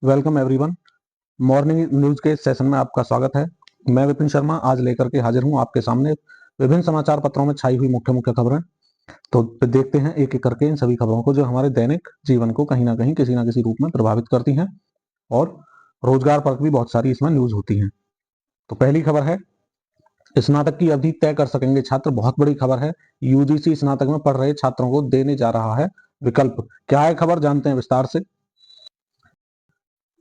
Welcome everyone. Morning news के session में आपका स्वागत है। मैं विपिन शर्मा आज लेकर के हाजिर हूं आपके सामने विभिन्न समाचार पत्रों में छाई हुई मुख्य मुख्य खबरें। तो देखते हैं एक एक करके इन सभी खबरों को जो हमारे दैनिक जीवन को कहीं ना कहीं किसी ना किसी रूप में प्रभावित करती हैं और रोजगार पर भी बहुत सारी इसमें न्यूज होती हैं। तो पहली खबर है, स्नातक की अवधि तय कर सकेंगे छात्र। बहुत बड़ी खबर है। यूजीसी स्नातक में पढ़ रहे छात्रों को देने जा रहा है विकल्प। क्या है खबर, जानते हैं विस्तार से।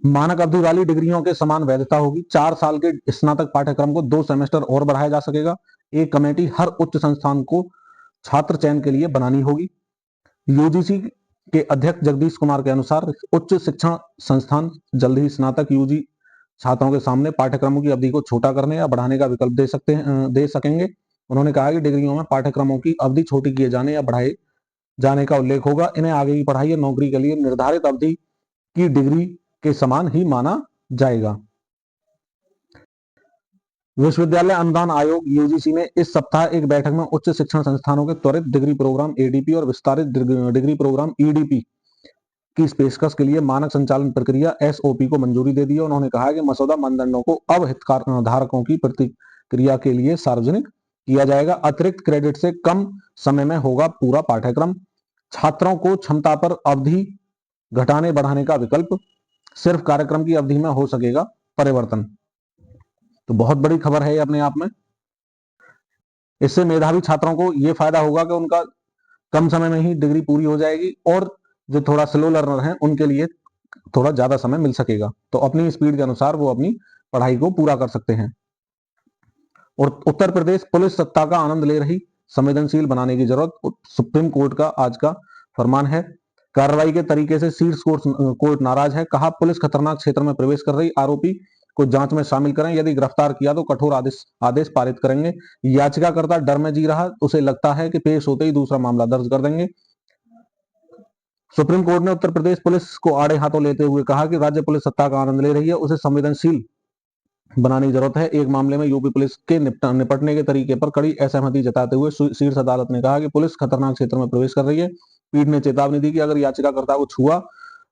मानक अवधि वाली डिग्रियों के समान वैधता होगी। 4 साल के स्नातक पाठ्यक्रम को 2 सेमेस्टर और बढ़ाया जा सकेगा। एक कमेटी हर उच्च संस्थान को छात्र चयन के लिए बनानी होगी। यूजीसी के अध्यक्ष जगदीश कुमार के अनुसार उच्च शिक्षा संस्थान जल्द ही स्नातक यूजी छात्रों के सामने पाठ्यक्रमों की अवधि को छोटा करने या बढ़ाने का विकल्प दे सकेंगे। उन्होंने कहा कि डिग्रियों में पाठ्यक्रमों की अवधि छोटी किए जाने या बढ़ाए जाने का उल्लेख होगा। इन्हें आगे की पढ़ाई या नौकरी के लिए निर्धारित अवधि की डिग्री के समान ही माना जाएगा। विश्वविद्यालय अनुदान आयोग यूजीसी ने इस सप्ताह एक बैठक में उच्च शिक्षण संस्थानों के त्वरित डिग्री प्रोग्राम एडीपी और विस्तारित डिग्री प्रोग्राम ईडीपी की पेशकश के लिए मानक संचालन प्रक्रिया एसओपी को मंजूरी दे दी है। उन्होंने कहा कि मसौदा मानदंडों को अब हितधारकों की प्रतिक्रिया के लिए सार्वजनिक किया जाएगा। अतिरिक्त क्रेडिट से कम समय में होगा पूरा पाठ्यक्रम। छात्रों को क्षमता पर अवधि घटाने बढ़ाने का विकल्प। सिर्फ कार्यक्रम की अवधि में हो सकेगा परिवर्तन। तो बहुत बड़ी खबर है ये अपने आप में। इससे मेधावी छात्रों को यह फायदा होगा कि उनका कम समय में ही डिग्री पूरी हो जाएगी और जो थोड़ा स्लो लर्नर हैं उनके लिए थोड़ा ज्यादा समय मिल सकेगा। तो अपनी स्पीड के अनुसार वो अपनी पढ़ाई को पूरा कर सकते हैं। और उत्तर प्रदेश पुलिस सत्ता का आनंद ले रही, संवेदनशील बनाने की जरूरत। सुप्रीम कोर्ट का आज का फरमान है। कार्रवाई के तरीके से शीर्ष कोर्ट नाराज है। कहा पुलिस खतरनाक क्षेत्र में प्रवेश कर रही, आरोपी को जांच में शामिल करें, यदि गिरफ्तार किया तो कठोर आदेश पारित करेंगे। याचिकाकर्ता डर में जी रहा, उसे लगता है कि पेश होते ही दूसरा मामला दर्ज कर देंगे। सुप्रीम कोर्ट ने उत्तर प्रदेश पुलिस को आड़े हाथों लेते हुए कहा कि राज्य पुलिस सत्ता का आनंद ले रही है, उसे संवेदनशील बनाने की जरूरत है। एक मामले में यूपी पुलिस के निपटने के तरीके पर कड़ी असहमति जताते हुए शीर्ष अदालत ने कहा कि पुलिस खतरनाक क्षेत्र में प्रवेश कर रही है। पीठ ने चेतावनी दी कि अगर याचिकाकर्ता को छुआ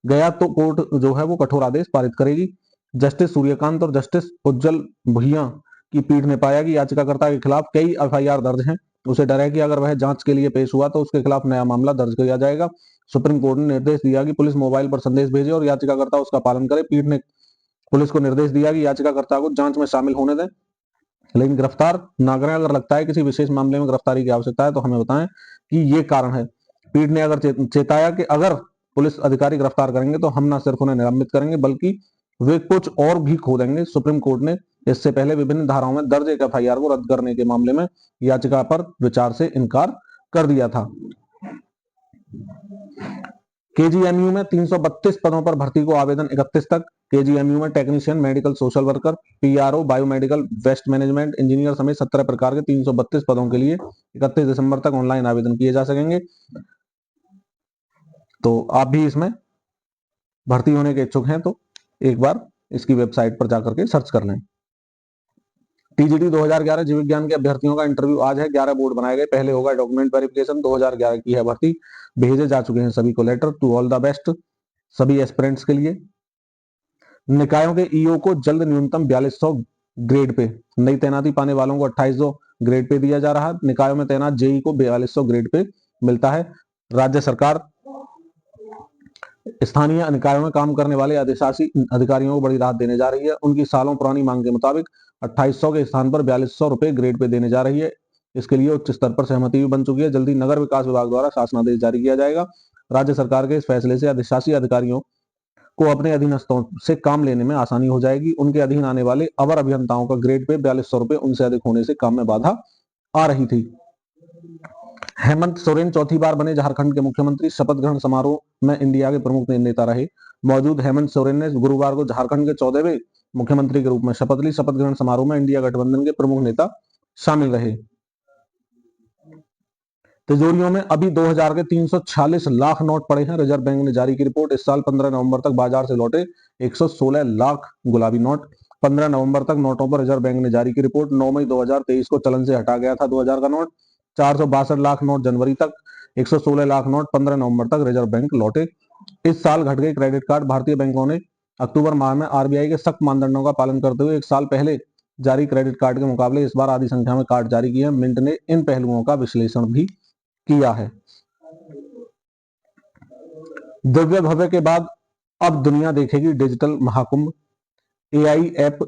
गया तो कोर्ट जो है वो कठोर आदेश पारित करेगी। जस्टिस सूर्यकांत और जस्टिस उज्जवल भुइयां की पीठ ने पाया कि याचिकाकर्ता के खिलाफ कई एफआईआर दर्ज हैं। उसे डर है कि अगर वह जांच के लिए पेश हुआ तो उसके खिलाफ नया मामला दर्ज किया जाएगा। सुप्रीम कोर्ट ने निर्देश दिया कि पुलिस मोबाइल पर संदेश भेजे और याचिकाकर्ता उसका पालन करे। पीठ ने पुलिस को निर्देश दिया कि याचिकाकर्ता को जांच में शामिल होने दें, लेकिन गिरफ्तार ना करें। अगर लगता है किसी विशेष मामले में गिरफ्तारी की आवश्यकता है तो हमें बताएं कि ये कारण है। पीठ ने अगर चेताया कि अगर पुलिस अधिकारी गिरफ्तार करेंगे तो हम न सिर्फ उन्हें निलंबित करेंगे बल्कि वे कुछ और भी खो देंगे। सुप्रीम कोर्ट ने इससे पहले विभिन्न धाराओं में दर्ज एक एफआईआर को रद्द करने के मामले में याचिका पर विचार से इनकार कर दिया था। केजीएमयू में 332 पदों पर भर्ती को आवेदन 31 तक। केजीएमयू में technician, medical social worker, PRO, biomedical, waste management engineer समेत 17 प्रकार के 332 पदों के लिए 31 दिसंबर तक ऑनलाइन आवेदन किए जा सकेंगे। तो आप भी इसमें भर्ती होने के इच्छुक हैं तो एक बार इसकी वेबसाइट पर जाकर के सर्च कर लें। टीजीटी 2011 जीव विज्ञान के अभ्यर्थियों का इंटरव्यू आज है। 11 बोर्ड बनाए गए। पहले होगा डॉक्यूमेंट वेरिफिकेशन। 2011 की है भर्ती। भेजे जा चुके हैं सभी को letter. To all the best सभी एस्पिरेंट्स के लिए। निकायों के ईओ को जल्द न्यूनतम 4200 ग्रेड पे, नई तैनाती पाने वालों को 2800 ग्रेड पे दिया जा रहा है। निकायों में तैनात जेई को 4200 ग्रेड पे मिलता है। राज्य सरकार स्थानीय निकायों में काम करने वाले अधिशासी अधिकारियों को बड़ी राहत देने जा रही है। उनकी सालों पुरानी मांग के मुताबिक 2800 के स्थान पर 4200 रुपए ग्रेड पे देने जा रही है। इसके लिए उच्च स्तर पर सहमति भी बन चुकी है। जल्दी नगर विकास विभाग द्वारा शासनादेश जारी किया जाएगा। राज्य सरकार के इस फैसले से अधिशासी अधिकारियों को अपने अधीनस्थों से काम लेने में आसानी हो जाएगी। उनके अधीन आने वाले अवर अभियंताओं का ग्रेड पे 4200 रुपए उनसे अधिक होने से काम में बाधा आ रही थी। हेमंत सोरेन चौथी बार बने झारखंड के मुख्यमंत्री। शपथ ग्रहण समारोह में इंडिया के प्रमुख नेता रहे। मौजूद हेमंत सोरेन ने गुरुवार को झारखंड के 14वें मुख्यमंत्री के रूप में शपथ ली। शपथ ग्रहण समारोह में इंडिया गठबंधन के प्रमुख नेता शामिल रहे। तिजोरियों में अभी 2000 के 346 लाख नोट पड़े हैं। रिजर्व बैंक ने जारी की रिपोर्ट। इस साल 15 नवंबर तक बाजार से लौटे 116 लाख गुलाबी नोट। 15 नवंबर तक नोटों पर रिजर्व बैंक ने जारी की रिपोर्ट। 9 मई 2023 को चलन से हटा गया था 2000 का नोट। 462 लाख नोट जनवरी तक, 116 लाख नोट 15 नवंबर तक रिजर्व बैंक लौटे। इस साल घट गए क्रेडिट कार्ड। भारतीय बैंकों ने अक्टूबर माह में आरबीआई के सख्त मानदंडों का पालन करते हुए 1 साल पहले जारी क्रेडिट कार्ड के मुकाबले इस बार आधी संख्या में कार्ड जारी किए हैं। मिंट ने इन पहलुओं का विश्लेषण भी किया है। दिव्य भव्य के बाद अब दुनिया देखेगी digital Mahakumbh. AI app,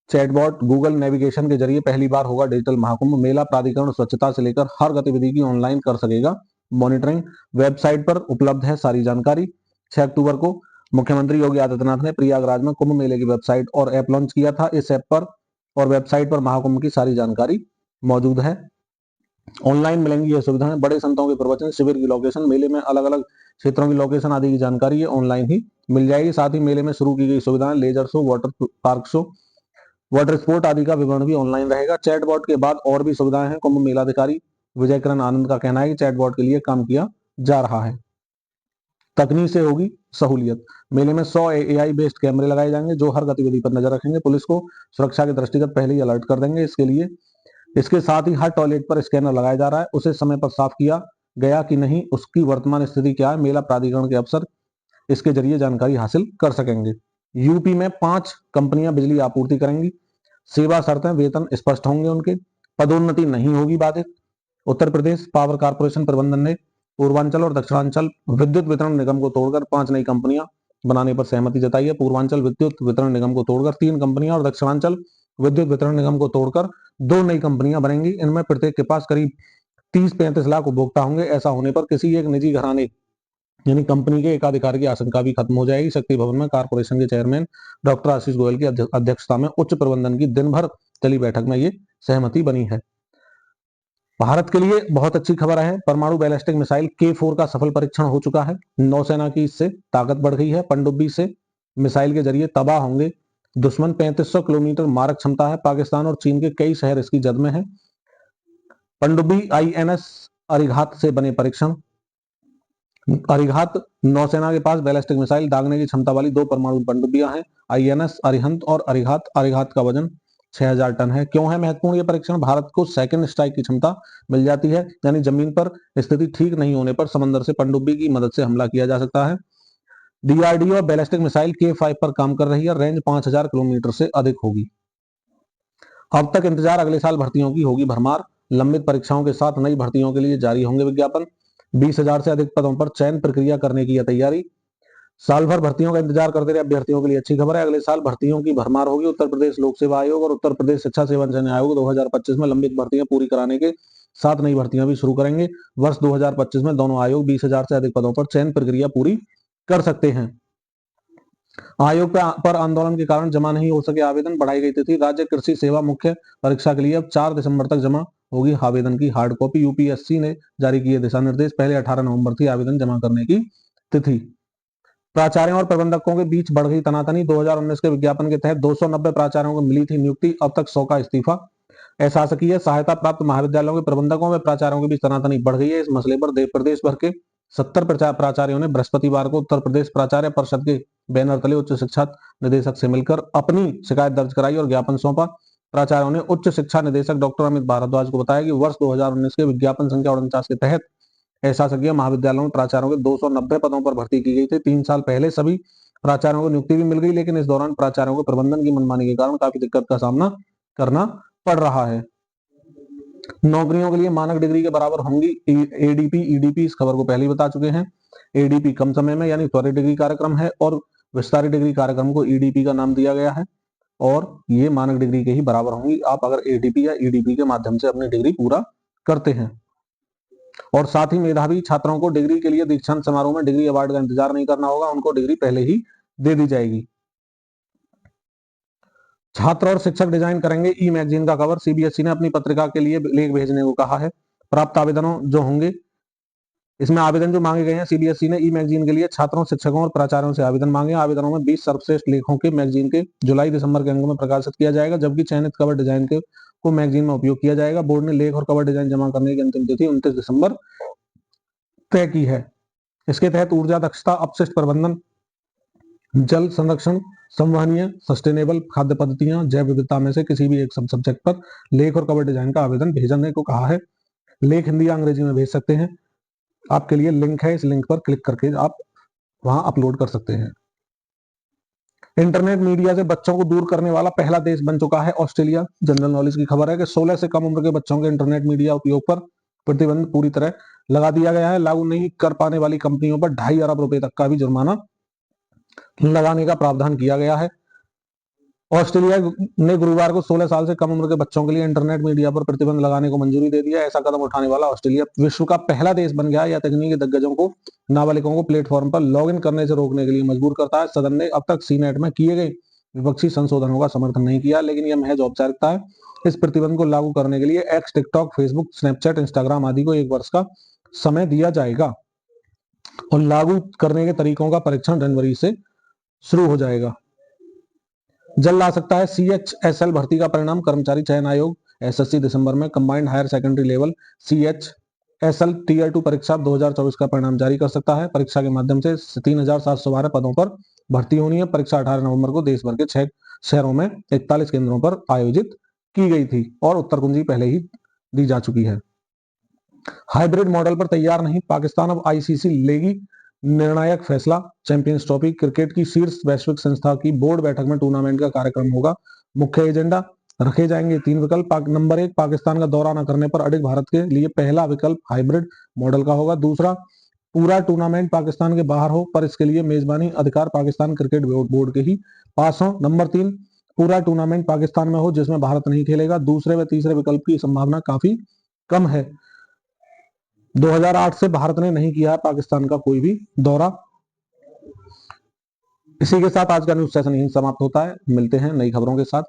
chatbot, Google navigation के जरिए पहली बार होगा डिजिटल महाकुंभ। मेला प्राधिकरण स्वच्छता से लेकर हर गतिविधि की ऑनलाइन कर सकेगा मॉनिटरिंग। वेबसाइट पर उपलब्ध है सारी जानकारी। 6 अक्टूबर को मुख्यमंत्री योगी आदित्यनाथ ने प्रयागराज में कुंभ मेले की वेबसाइट और ऐप लॉन्च किया था। इस ऐप पर और वेबसाइट पर महाकुंभ की सारी जानकारी मौजूद है। ऑनलाइन मिलेंगी ये सुविधाएं। बड़े संतों के प्रवचन, शिविर की लोकेशन, मेले में अलग अलग क्षेत्रों की लोकेशन आदि की जानकारी ये ऑनलाइन ही मिल जाएगी। साथ ही मेले में शुरू की गई सुविधाएं, laser show, water park show, water sport आदि का विवरण भी ऑनलाइन रहेगा। चैटबॉट के बाद और भी सुविधाएं हैं। कुंभ मेलाधिकारी विजय किरण आनंद का कहना है कि चैटबॉट के लिए काम किया जा रहा है। तकनीक से होगी सहूलियत। मेले में 100 एआई बेस्ड कैमरे लगाए जाएंगे जो हर गतिविधि पर नजर रखेंगे। पुलिस को सुरक्षा के दृष्टिगत पहले ही अलर्ट कर देंगे। इसके साथ ही हर टॉयलेट पर स्कैनर लगाया जा रहा है। उसे समय पर साफ किया गया कि नहीं, उसकी वर्तमान स्थिति क्या है, मेला प्राधिकरण के अफसर इसके जरिए जानकारी हासिल कर सकेंगे। यूपी में 5 कंपनियां बिजली आपूर्ति करेंगी। सेवा शर्तें, वेतन स्पष्ट होंगे उनके। पदोन्नति नहीं होगी बाधित। उत्तर प्रदेश पावर कारपोरेशन प्रबंधन ने पूर्वांचल और दक्षिणांचल विद्युत वितरण निगम को तोड़कर 5 नई कंपनियां बनाने पर सहमति जताई है। पूर्वांचल विद्युत वितरण निगम को तोड़कर 3 कंपनियां और दक्षिणांचल विद्युत वितरण निगम को तोड़कर 2 नई कंपनियां बनेंगी। इनमें प्रत्येक के पास करीब 30-35 लाख उपभोक्ता होंगे। ऐसा होने पर किसी एक निजी घराने यानी कंपनी के एकाधिकार की आशंका भी खत्म हो जाएगी। शक्ति भवन में कारपोरेशन के चेयरमैन डॉक्टर आशीष गोयल की अध्यक्षता में उच्च प्रबंधन की दिन भर चली बैठक में ये सहमति बनी है। भारत के लिए बहुत अच्छी खबर है। परमाणु बैलिस्टिक मिसाइल K4 का सफल परीक्षण हो चुका है। नौसेना की इससे ताकत बढ़ गई है। पनडुब्बी से मिसाइल के जरिए तबाह होंगे दुश्मन। 3500 किलोमीटर मारक क्षमता है। पाकिस्तान और चीन के कई शहर इसकी जद में है। पनडुब्बी INS अरिघात से बने परीक्षण। अरिघात नौसेना के पास बैलिस्टिक मिसाइल दागने की क्षमता वाली 2 परमाणु पनडुब्बियां हैं, INS अरिहंत और अरिघात। अरिघात का वजन 6000 टन है। क्यों है महत्वपूर्ण ये परीक्षण? भारत को सेकंड स्ट्राइक की क्षमता मिल जाती है, यानी जमीन पर स्थिति ठीक नहीं होने पर समंदर से पनडुब्बी की मदद से हमला किया जा सकता है। DRDO बैलिस्टिक मिसाइल K5 पर काम कर रही है। रेंज 5000 किलोमीटर से अधिक होगी। अब तक इंतजार, अगले साल भर्तियों की होगी भरमार। लंबित परीक्षाओं के साथ नई भर्तियों के लिए जारी होंगे विज्ञापन। 20,000 से अधिक पदों पर चयन प्रक्रिया करने की तैयारी। साल भर भर्तियों का इंतजार करते रहे अभ्यर्थियों के लिए अच्छी खबर है। अगले साल भर्तियों की भरमार होगी। उत्तर प्रदेश लोक सेवा आयोग और उत्तर प्रदेश शिक्षा सेवा चयन आयोग 2025 में लंबित भर्तियां पूरी कराने के साथ नई भर्तियां भी शुरू करेंगे। वर्ष 2025 में दोनों आयोग 20,000 से अधिक पदों पर चयन प्रक्रिया पूरी कर सकते हैं। आयोग पर आंदोलन के कारण जमा नहीं हो सके आवेदन, बढ़ाई गई तिथि। राज्य कृषि सेवा मुख्य परीक्षा के लिए अब 4 दिसंबर तक जमा होगी आवेदन की हार्ड कॉपी। यूपीएससी ने जारी किए दिशा निर्देश। पहले 18 नवंबर थी आवेदन जमा करने की तिथि। प्राचार्यों और प्रबंधकों के बीच बढ़ गई तनातनी। 2019 के विज्ञापन के तहत 290 प्राचार्यों को मिली थी नियुक्ति, अब तक 100 का इस्तीफा। अशासकीय सहायता प्राप्त महाविद्यालयों के प्रबंधकों व प्राचार्यों के बीच तनातनी बढ़ गई है। इस मसले पर प्रदेश भर के 70 प्राचार्यों ने बृहस्पतिवार को उत्तर प्रदेश प्राचार्य परिषद के बैनर तले उच्च शिक्षा निदेशक से मिलकर अपनी शिकायत दर्ज कराई और ज्ञापन सौंपा। प्राचार्यों ने उच्च शिक्षा निदेशक डॉक्टर अमित भारद्वाज को बताया कि वर्ष 2019 के विज्ञापन संख्या 49 के तहत अशासकीय महाविद्यालयों में प्राचार्यों के 290 पदों पर भर्ती की गई थी। 3 साल पहले सभी प्राचार्यों को नियुक्ति भी मिल गई, लेकिन इस दौरान प्राचार्यों को प्रबंधन की मनमानी के कारण काफी दिक्कत का सामना करना पड़ रहा है। नौकरियों के लिए मानक डिग्री के बराबर होंगी एडीपी ईडीपी। इस खबर को पहले ही बता चुके हैं। एडीपी कम समय में यानी त्वरित डिग्री कार्यक्रम है और विस्तारित डिग्री कार्यक्रम को ईडीपी का नाम दिया गया है और ये मानक डिग्री के ही बराबर होंगी आप अगर एडीपी या ईडीपी के माध्यम से अपनी डिग्री पूरा करते हैं। और साथ ही मेधावी छात्रों को डिग्री के लिए दीक्षांत समारोह में डिग्री अवार्ड का इंतजार नहीं करना होगा, उनको डिग्री पहले ही दे दी जाएगी। छात्र और शिक्षक डिजाइन करेंगे ई मैगजीन का कवर। सीबीएसई ने अपनी पत्रिका के लिए लेख भेजने को कहा है। प्राप्त आवेदनों जो होंगे, इसमें आवेदन जो मांगे गए हैं, सीबीएसई ने ई मैगजीन के लिए छात्रों, शिक्षकों और प्राचार्यों से आवेदन मांगे। आवेदनों में 20 सर्वश्रेष्ठ लेखों के मैगजीन के जुलाई-दिसंबर के अंक में प्रकाशित किया जाएगा, जबकि चयनित कवर डिजाइन को मैगजीन में उपयोग किया जाएगा। बोर्ड ने लेख और कवर डिजाइन जमा करने की अंतिम तिथि 29 दिसंबर तय की है। इसके तहत ऊर्जा दक्षता, अपशिष्ट प्रबंधन, जल संरक्षण, संवहनीय सस्टेनेबल खाद्य पद्धतियां, जैव विविधता में से किसी भी एक सब सब्जेक्ट पर लेख और कवर डिजाइन का आवेदन भेजने को कहा है। लेख हिंदी या अंग्रेजी में भेज सकते हैं। आपके लिए लिंक है, इस लिंक पर क्लिक करके आप वहां अपलोड कर सकते हैं। इंटरनेट मीडिया से बच्चों को दूर करने वाला पहला देश बन चुका है ऑस्ट्रेलिया। जनरल नॉलेज की खबर है कि 16 से कम उम्र के बच्चों के इंटरनेट मीडिया उपयोग पर प्रतिबंध पूरी तरह लगा दिया गया है। लागू नहीं कर पाने वाली कंपनियों पर 2.5 अरब रुपए तक का भी जुर्माना लगाने का प्रावधान किया गया है। ऑस्ट्रेलिया ने गुरुवार को 16 साल से कम उम्र के बच्चों के लिए इंटरनेट मीडिया पर प्रतिबंध लगाने को मंजूरी दे दी है। ऐसा कदम उठाने वाला ऑस्ट्रेलिया विश्व का पहला देश बन गया है। यह तकनीकी दिग्गजों को नाबालिगों को प्लेटफॉर्म पर लॉगिन करने से रोकने के लिए मजबूर करता है। सदन ने अब तक सीनेट में किए गए विपक्षी संशोधनों का समर्थन नहीं किया, लेकिन यह महज औपचारिकता है। इस प्रतिबंध को लागू करने के लिए x, TikTok, Facebook, Snapchat, Instagram आदि को 1 वर्ष का समय दिया जाएगा और लागू करने के तरीकों का परीक्षण जनवरी से शुरू हो जाएगा। जल्द आ सकता है CHSL भर्ती का परिणाम। कर्मचारी चयन आयोग SSC दिसंबर में combined higher secondary level CHSL Tier 2 परीक्षा 2024 का परिणाम जारी कर सकता है। परीक्षा के माध्यम से 3712 पदों पर भर्ती होनी है। परीक्षा 18 नवंबर को देश भर के 6 शहरों में 41 केंद्रों पर आयोजित की गई थी और उत्तर कुंजी पहले ही दी जा चुकी है। हाइब्रिड मॉडल पर तैयार नहीं, पाकिस्तान अब ICC लेगी निर्णायक फैसला। चैंपियंस ट्रॉफी क्रिकेट की शीर्ष वैश्विक संस्था की बोर्ड बैठक में टूर्नामेंट का कार्यक्रम होगा। मुख्य एजेंडा रखे जाएंगे 3 विकल्प। नंबर 1, पाकिस्तान का दौरा न करने पर अड़िग भारत के लिए पहला विकल्प हाइब्रिड मॉडल का होगा। दूसरा, पूरा टूर्नामेंट पाकिस्तान के बाहर हो पर इसके लिए मेजबानी अधिकार पाकिस्तान क्रिकेट बोर्ड के ही पास हो। नंबर 3, पूरा टूर्नामेंट पाकिस्तान में हो जिसमें भारत नहीं खेलेगा। दूसरे व तीसरे विकल्प की संभावना काफी कम है। 2008 से भारत ने नहीं किया है पाकिस्तान का कोई भी दौरा। इसी के साथ आज का न्यूज सेशन यहीं समाप्त होता है। मिलते हैं नई खबरों के साथ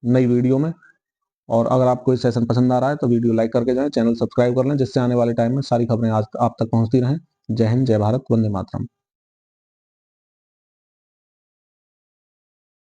नई वीडियो में। और अगर आपको इस सेशन पसंद आ रहा है तो वीडियो लाइक करके जाएं, चैनल सब्सक्राइब कर लें, जिससे आने वाले टाइम में सारी खबरें आज आप तक पहुंचती रहें। जय हिंद, जय भारत, वंदे मातरम।